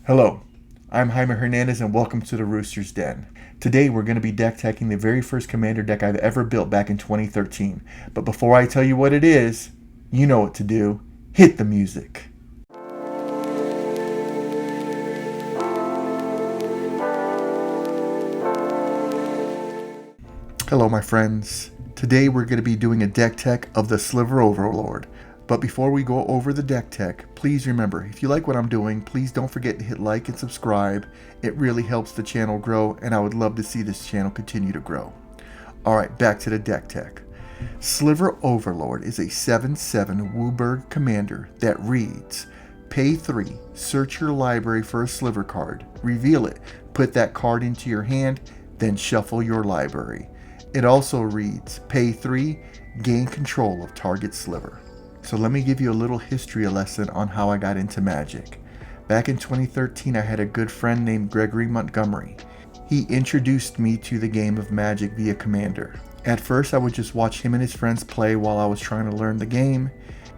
Hello, I'm Jaime Hernandez and welcome to the Rooster's Den. Today we're going to be deck teching the very first commander deck I've ever built back in 2013. But before I tell you what it is, you know what to do. Hit the music. Hello my friends. Today we're going to be doing a deck tech of the Sliver Overlord. But before we go over the deck tech, please remember, if you like what I'm doing, please don't forget to hit like and subscribe. It really helps the channel grow, and I would love to see this channel continue to grow. Alright, back to the deck tech. Sliver Overlord is a 7/7 Wooburg commander that reads, pay 3, search your library for a Sliver card, reveal it, put that card into your hand, then shuffle your library. It also reads, pay 3, gain control of target Sliver. So let me give you a little history lesson on how I got into Magic. Back in 2013, I had a good friend named Gregory Montgomery. He introduced me to the game of Magic via Commander. At first, I would just watch him and his friends play while I was trying to learn the game.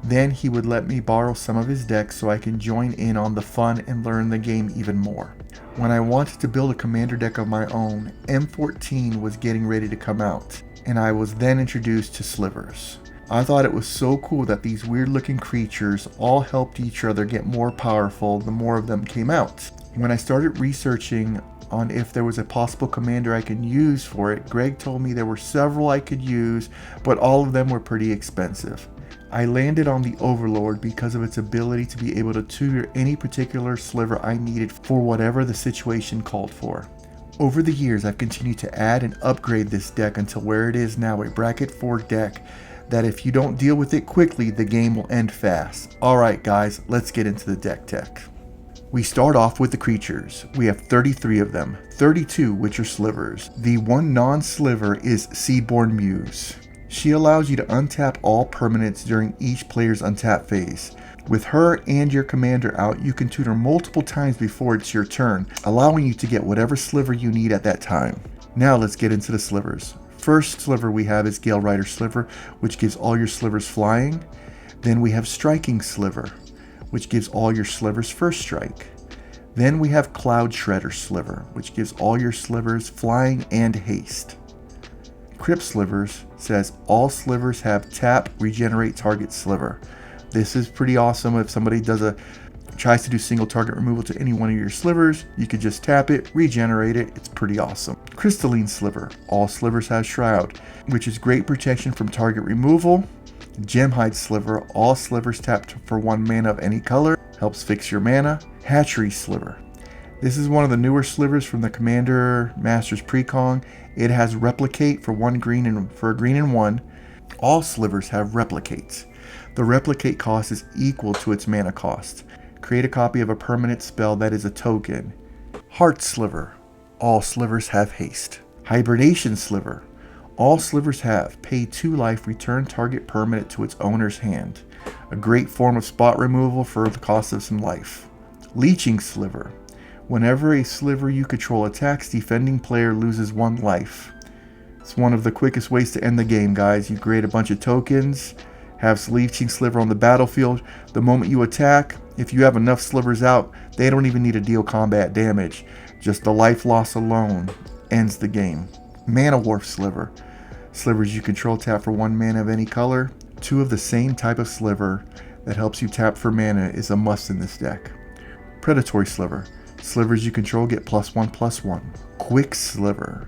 Then he would let me borrow some of his decks so I can join in on the fun and learn the game even more. When I wanted to build a Commander deck of my own, M14 was getting ready to come out, and I was then introduced to Slivers. I thought it was so cool that these weird looking creatures all helped each other get more powerful the more of them came out. When I started researching on if there was a possible commander I could use for it, Greg told me there were several I could use, but all of them were pretty expensive. I landed on the Overlord because of its ability to be able to tutor any particular sliver I needed for whatever the situation called for. Over the years, I've continued to add and upgrade this deck until where it is now, a bracket 4 deck that if you don't deal with it quickly, the game will end fast. Alright guys, let's get into the deck tech. We start off with the creatures. We have 33 of them, 32 which are slivers. The one non-sliver is Seedborn Muse. She allows you to untap all permanents during each player's untap phase. With her and your commander out, you can tutor multiple times before it's your turn, allowing you to get whatever sliver you need at that time. Now let's get into the slivers. First sliver we have is Gale Rider Sliver, which gives all your slivers flying. Then we have Striking Sliver, which gives all your slivers first strike. Then we have Cloud Shredder Sliver, which gives all your slivers flying and haste. Crypt Slivers says all slivers have tap, regenerate target sliver. This is pretty awesome. If somebody tries to do single target removal to any one of your slivers, you could just tap it, regenerate it. It's pretty awesome. Crystalline Sliver. All slivers have Shroud, which is great protection from target removal. Gemhide Sliver. All slivers tapped for 1 mana of any color. Helps fix your mana. Hatchery Sliver. This is one of the newer slivers from the Commander Masters Precon. It has Replicate for 1 green and for a green and 1. All slivers have Replicates. The Replicate cost is equal to its mana cost. Create a copy of a permanent spell that is a token. Heart Sliver. All slivers have haste. Hibernation Sliver. All slivers have pay 2 life, return target permanent to its owner's hand. A great form of spot removal for the cost of some life. Leeching Sliver. Whenever a sliver you control attacks, defending player loses 1 life. It's one of the quickest ways to end the game, guys. You create a bunch of tokens, have Leeching Sliver on the battlefield. The moment you attack, if you have enough slivers out, they don't even need to deal combat damage. Just the life loss alone ends the game. Mana Wharf Sliver. Slivers you control tap for 1 mana of any color. 2 of the same type of sliver that helps you tap for mana is a must in this deck. Predatory Sliver. Slivers you control get +1/+1. Quick Sliver.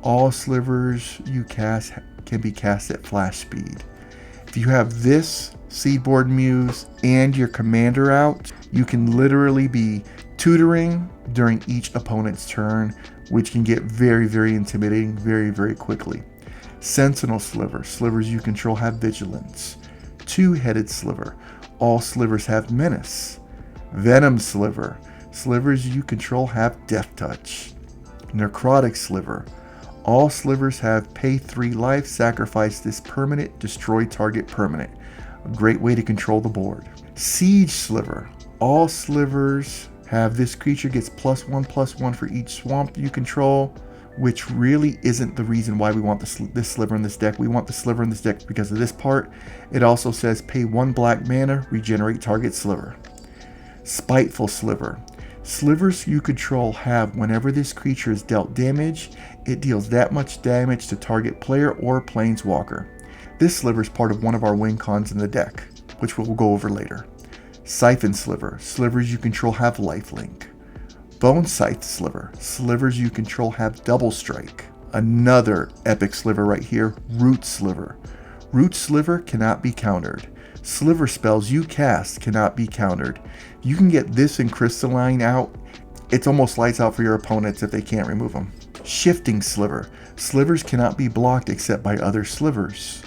All slivers you cast can be cast at flash speed. If you have this Seedborn Muse and your commander out, you can literally be tutoring during each opponent's turn, which can get very, very intimidating very quickly. Sentinel Sliver. Slivers you control have Vigilance. Two-Headed Sliver. All slivers have Menace. Venom Sliver. Slivers you control have Death Touch. Necrotic Sliver. All slivers have pay 3 life, sacrifice this permanent, destroy target permanent. A great way to control the board. Siege Sliver. All slivers have this creature gets +1/+1 for each swamp you control, which really isn't the reason why we want this sliver in this deck. We want the sliver in this deck because of this part. It also says pay 1 black mana, regenerate target sliver. Spiteful Sliver. Slivers you control have whenever this creature is dealt damage, it deals that much damage to target player or planeswalker. This sliver is part of one of our win cons in the deck, which we'll go over later. Siphon Sliver. Slivers you control have lifelink. Bone Scythe Sliver. Slivers you control have double strike. Another epic sliver right here, Root Sliver. Root Sliver cannot be countered. Sliver spells you cast cannot be countered. You can get this in Crystalline out. It's almost lights out for your opponents if they can't remove them. Shifting Sliver. Slivers cannot be blocked except by other slivers.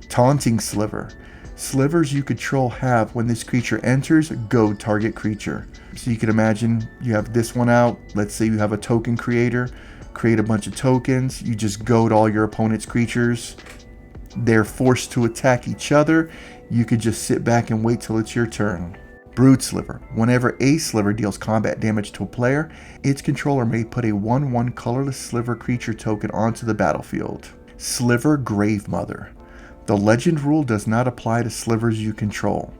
Taunting Sliver. Slivers you control have when this creature enters, goad target creature. So you can imagine you have this one out. Let's say you have a token creator. Create a bunch of tokens. You just goad all your opponent's creatures. They're forced to attack each other. You could just sit back and wait till it's your turn. Brood Sliver. Whenever a sliver deals combat damage to a player, its controller may put a 1/1 colorless sliver creature token onto the battlefield. Sliver Grave Mother. The legend rule does not apply to slivers you control.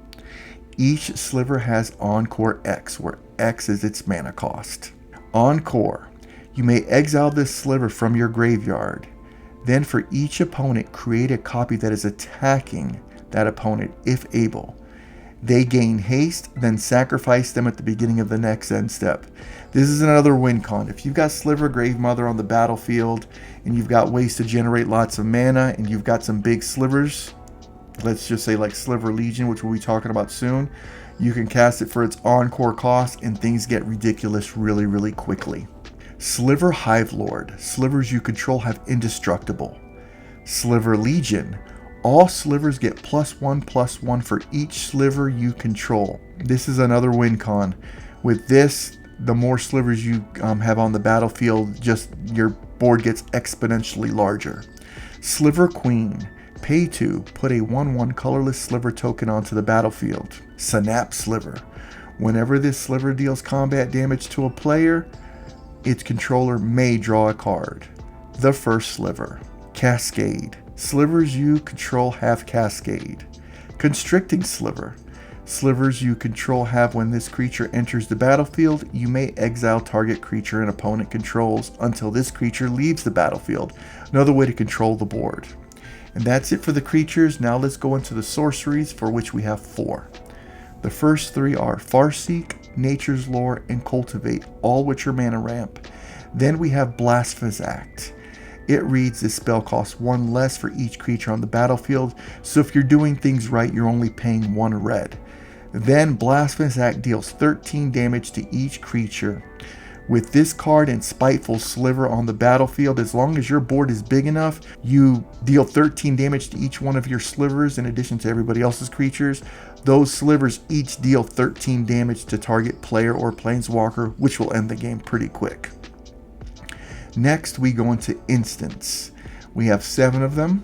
Each sliver has Encore X, where X is its mana cost. Encore. You may exile this sliver from your graveyard. Then for each opponent, create a copy that is attacking that opponent if able. They gain haste, then sacrifice them at the beginning of the next end step. This is another win con. If you've got Sliver Grave Mother on the battlefield and you've got ways to generate lots of mana and you've got some big slivers, let's just say like Sliver Legion, which we'll be talking about soon, you can cast it for its encore cost and things get ridiculous really quickly. Sliver Hive Lord. Slivers you control have indestructible. Sliver Legion. All slivers get +1/+1 for each sliver you control. This is another win con. With this, the more slivers you have on the battlefield, just your board gets exponentially larger. Sliver Queen. Pay to put a 1/1 colorless sliver token onto the battlefield. Synapse Sliver. Whenever this sliver deals combat damage to a player, its controller may draw a card. The First Sliver. Cascade. Slivers you control have Cascade. Constricting Sliver. Slivers you control have when this creature enters the battlefield, you may exile target creature an opponent controls until this creature leaves the battlefield. Another way to control the board. And that's it for the creatures. Now let's go into the sorceries, for which we have 4. The first 3 are Farseek, Nature's Lore, and Cultivate, all which are mana ramp. Then we have Blasphemous Act. It reads, this spell costs 1 less for each creature on the battlefield, so if you're doing things right, you're only paying 1 red. Then Blasphemous Act deals 13 damage to each creature. With this card and Spiteful Sliver on the battlefield, as long as your board is big enough, you deal 13 damage to each one of your slivers in addition to everybody else's creatures. Those slivers each deal 13 damage to target player or planeswalker, which will end the game pretty quick. Next, we go into instants. We have 7 of them.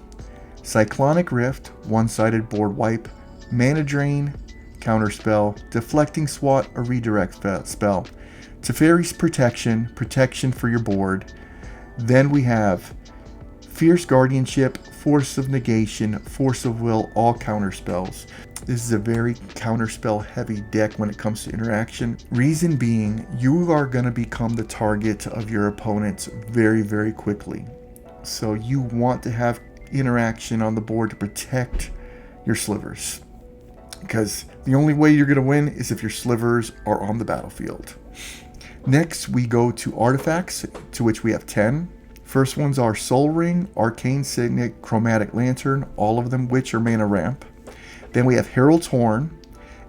Cyclonic Rift, one-sided board wipe. Mana Drain, counterspell. Deflecting Swat, a redirect spell. Teferi's Protection, protection for your board. Then we have Fierce Guardianship, Force of Negation, Force of Will, all counterspells. This is a very counterspell heavy deck when it comes to interaction. Reason being, you are going to become the target of your opponents very quickly. So you want to have interaction on the board to protect your slivers. Because the only way you're going to win is if your slivers are on the battlefield. Next, we go to artifacts, to which we have 10. First ones are Soul Ring, Arcane Signet, Chromatic Lantern, all of them which are mana ramp. Then we have Herald's Horn.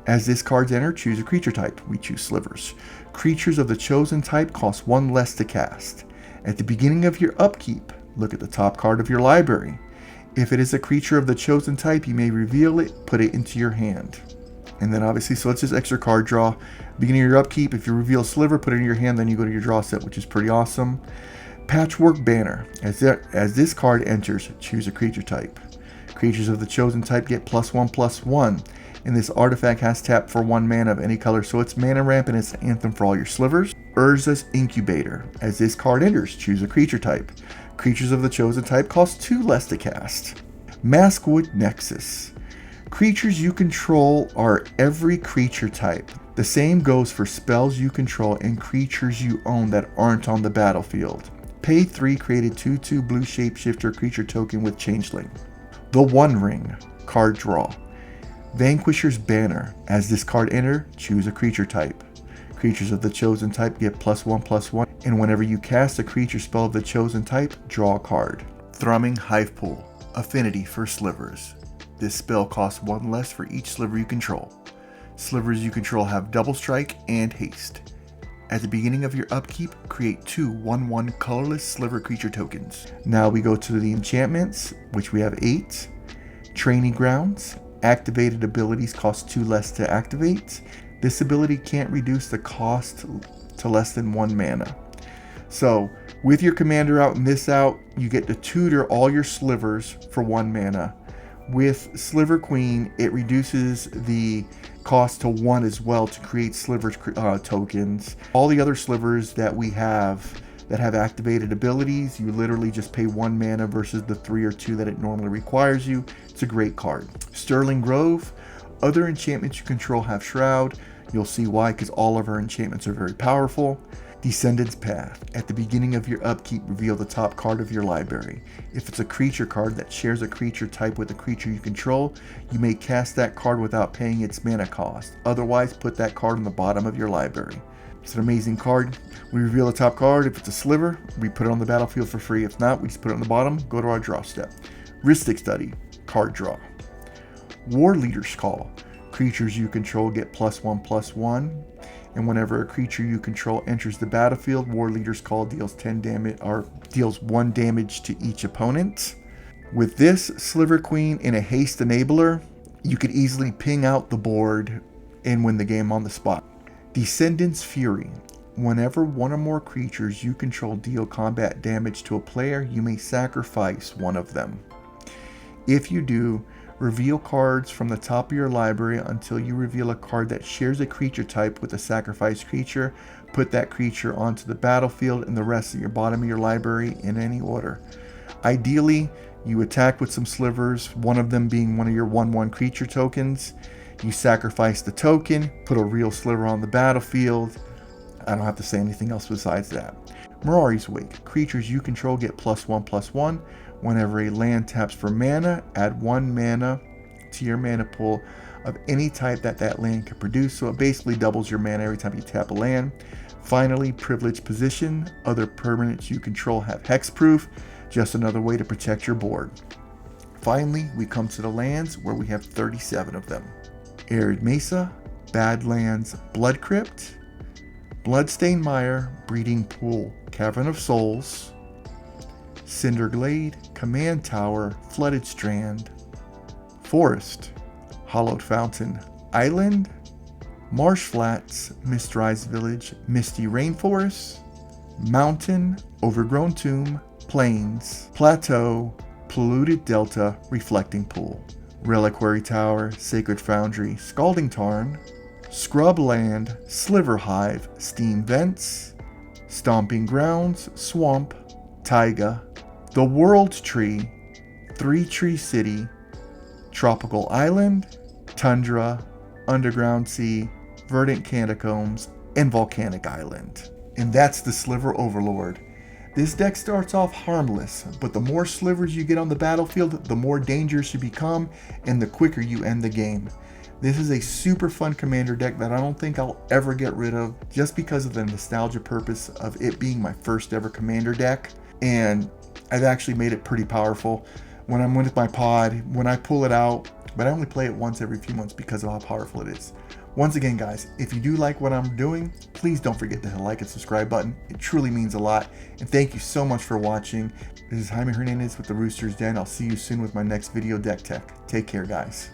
As this card's enter, choose a creature type. We choose slivers. Creatures of the chosen type cost 1 less to cast. At the beginning of your upkeep, look at the top card of your library. If it is a creature of the chosen type, you may reveal it, put it into your hand. And then obviously, so it's just extra card draw. Beginning of your upkeep, if you reveal a sliver, put it in your hand, then you go to your draw set, which is pretty awesome. Patchwork Banner. As this card enters, choose a creature type. Creatures of the chosen type get +1/+1. And this artifact has tap for 1 mana of any color, so it's mana ramp and it's an anthem for all your slivers. Urza's Incubator. As this card enters, choose a creature type. Creatures of the chosen type cost 2 less to cast. Maskwood Nexus. Creatures you control are every creature type. The same goes for spells you control and creatures you own that aren't on the battlefield. Pay 3, create a 2/2 blue shapeshifter creature token with Changeling. The One Ring, card draw. Vanquisher's Banner. As this card enter, choose a creature type. Creatures of the chosen type get +1/+1, and whenever you cast a creature spell of the chosen type, draw a card. Thrumming Hive Pool. Affinity for slivers. This spell costs 1 less for each sliver you control. Slivers you control have double strike and haste. At the beginning of your upkeep, create 2 1/1 colorless sliver creature tokens. Now we go to the enchantments, which we have 8. Training Grounds. Activated abilities cost 2 less to activate. This ability can't reduce the cost to less than 1 mana. So with your commander out and this out, you get to tutor all your slivers for 1 mana. With Sliver Queen, it reduces the cost to 1 as well to create sliver tokens. All the other slivers that we have that have activated abilities, you literally just pay 1 mana versus the 3 or 2 that it normally requires you. It's a great card. Sterling Grove. Other enchantments you control have Shroud. You'll see why, because all of our enchantments are very powerful. Descendant's Path. At the beginning of your upkeep, reveal the top card of your library. If it's a creature card that shares a creature type with a creature you control, you may cast that card without paying its mana cost. Otherwise, put that card on the bottom of your library. It's an amazing card. We reveal the top card. If it's a sliver, we put it on the battlefield for free. If not, we just put it on the bottom, go to our draw step. Rhystic Study, card draw. War Leader's Call. Creatures you control get +1/+1. And whenever a creature you control enters the battlefield, War Leader's Call deals 10 damage or deals 1 damage to each opponent. With this Sliver Queen in a haste enabler, you could easily ping out the board and win the game on the spot. Descendant's Fury. Whenever 1 or more creatures you control deal combat damage to a player, you may sacrifice one of them. If you do, reveal cards from the top of your library until you reveal a card that shares a creature type with a sacrificed creature. Put that creature onto the battlefield and the rest at your bottom of your library in any order. Ideally, you attack with some slivers, one of them being one of your 1/1 creature tokens. You sacrifice the token, put a real sliver on the battlefield. I don't have to say anything else besides that. Mirari's Wake. Creatures you control get +1/+1. Whenever a land taps for mana, add 1 mana to your mana pool of any type that land can produce. So it basically doubles your mana every time you tap a land. Finally, Privileged Position. Other permanents you control have hexproof. Just another way to protect your board. Finally, we come to the lands where we have 37 of them. Arid Mesa, Badlands, Blood Crypt, Bloodstained Mire, Breeding Pool, Cavern of Souls, Cinder Glade, Command Tower, Flooded Strand, Forest, Hollowed Fountain, Island, Marsh Flats, Misterized Village, Misty Rainforest, Mountain, Overgrown Tomb, Plains, Plateau, Polluted Delta, Reflecting Pool, Reliquary Tower, Sacred Foundry, Scalding Tarn, Scrub Land, Sliver Hive, Steam Vents, Stomping Grounds, Swamp, Taiga, The World Tree, Three Tree City, Tropical Island, Tundra, Underground Sea, Verdant Catacombs, and Volcanic Island. And that's the Sliver Overlord. This deck starts off harmless, but the more slivers you get on the battlefield, the more dangerous you become, and the quicker you end the game. This is a super fun commander deck that I don't think I'll ever get rid of, just because of the nostalgia purpose of it being my first ever commander deck. And I've actually made it pretty powerful. When I'm with my pod, when I pull it out, but I only play it once every few months because of how powerful it is. Once again, guys, if you do like what I'm doing, please don't forget to hit the like and subscribe button. It truly means a lot. And thank you so much for watching. This is Jaime Hernandez with the Rooster's Den. I'll see you soon with my next video deck tech. Take care, guys.